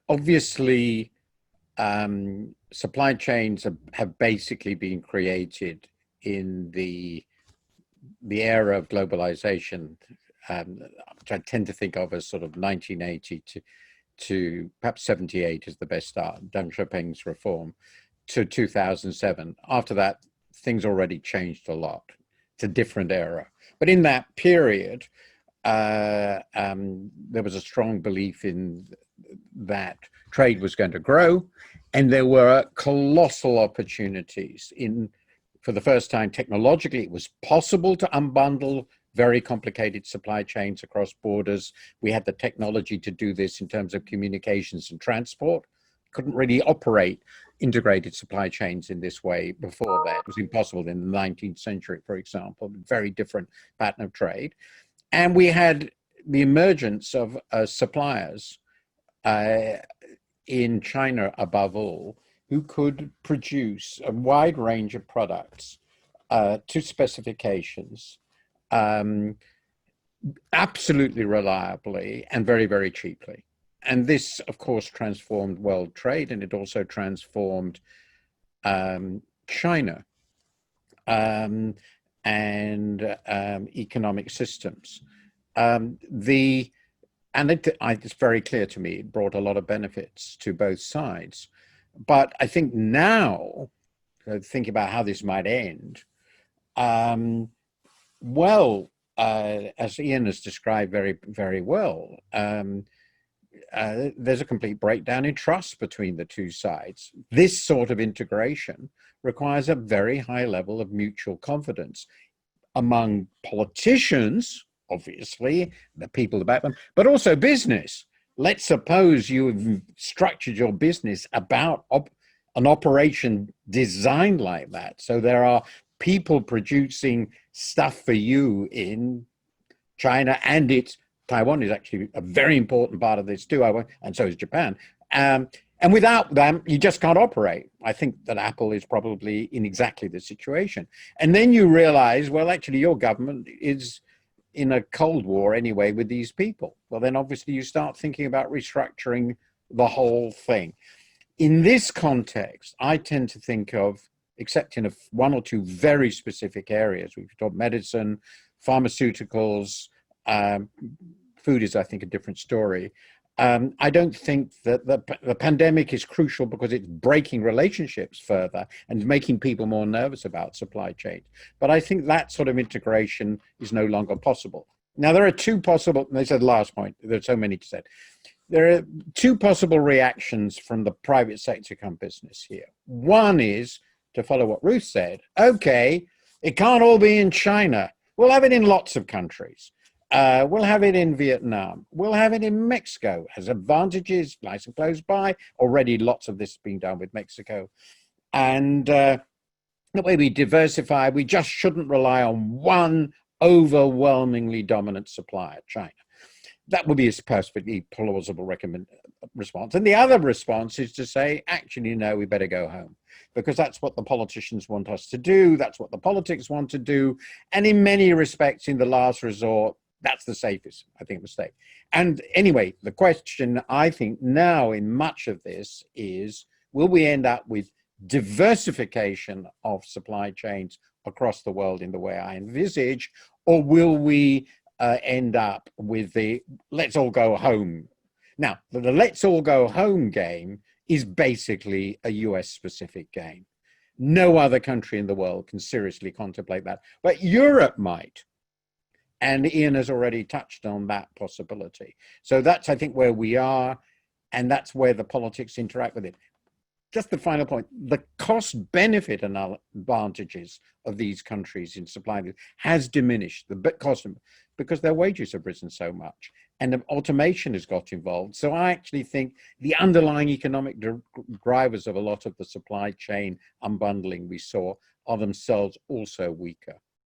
Obviously, supply chains have basically been created in the era of globalization, which I tend to think of as sort of 1980 to perhaps 78 is the best start, Deng Xiaoping's reform, to 2007. After that, things already changed a lot. It's a different era. But in that period, there was a strong belief in that trade was going to grow, and there were colossal opportunities in, for the first time technologically, it was possible to unbundle very complicated supply chains across borders. We had the technology to do this in terms of communications and transport. Couldn't really operate integrated supply chains in this way before that. It was impossible in the 19th century, for example, very different pattern of trade. And we had the emergence of suppliers in China, above all, who could produce a wide range of products to specifications absolutely reliably and very, very cheaply. And this, of course, transformed world trade, and it also transformed China and economic systems. It's very clear to me, it brought a lot of benefits to both sides. But I think now, thinking about how this might end, as Ian has described very, very well, there's a complete breakdown in trust between the two sides. This sort of integration requires a very high level of mutual confidence among politicians, obviously, the people about them, but also business. Let's suppose you've structured your business about an operation designed like that. So there are people producing stuff for you in China, and Taiwan is actually a very important part of this too, and so is Japan. And without them, you just can't operate. I think that Apple is probably in exactly the situation. And then you realize, well, actually your government is in a Cold War anyway with these people. Well, then obviously you start thinking about restructuring the whole thing. In this context, I tend to think of, except in one or two very specific areas, we've talked medicine, pharmaceuticals, food is, I think, a different story. I don't think that the pandemic is crucial because it's breaking relationships further and making people more nervous about supply chains. But I think that sort of integration is no longer possible. Now, there are two possible, and this is the last point, there's so many to say. There are two possible reactions from the private sector come business here. One is, to follow what Ruth said, okay, it can't all be in China. We'll have it in lots of countries. We'll have it in Vietnam. We'll have it in Mexico. Has advantages, nice and close by. Already lots of this is being done with Mexico. And the way we diversify, we just shouldn't rely on one overwhelmingly dominant supplier, China. That would be a perfectly plausible response. And the other response is to say, actually, no, we better go home, because that's what the politicians want us to do. That's what the politics want to do. And in many respects, in the last resort, that's the safest, I think, mistake. And anyway, the question, I think, now in much of this is, will we end up with diversification of supply chains across the world in the way I envisage, or will we end up with the let's all go home? Now, the let's all go home game is basically a US specific game. No other country in the world can seriously contemplate that, but Europe might. And Ian has already touched on that possibility. So that's, I think, where we are, and that's where the politics interact with it. Just the final point, the cost benefit advantages of these countries in supplying has diminished, the cost, because their wages have risen so much and automation has got involved. So I actually think the underlying economic drivers of a lot of the supply chain unbundling we saw are themselves also weaker.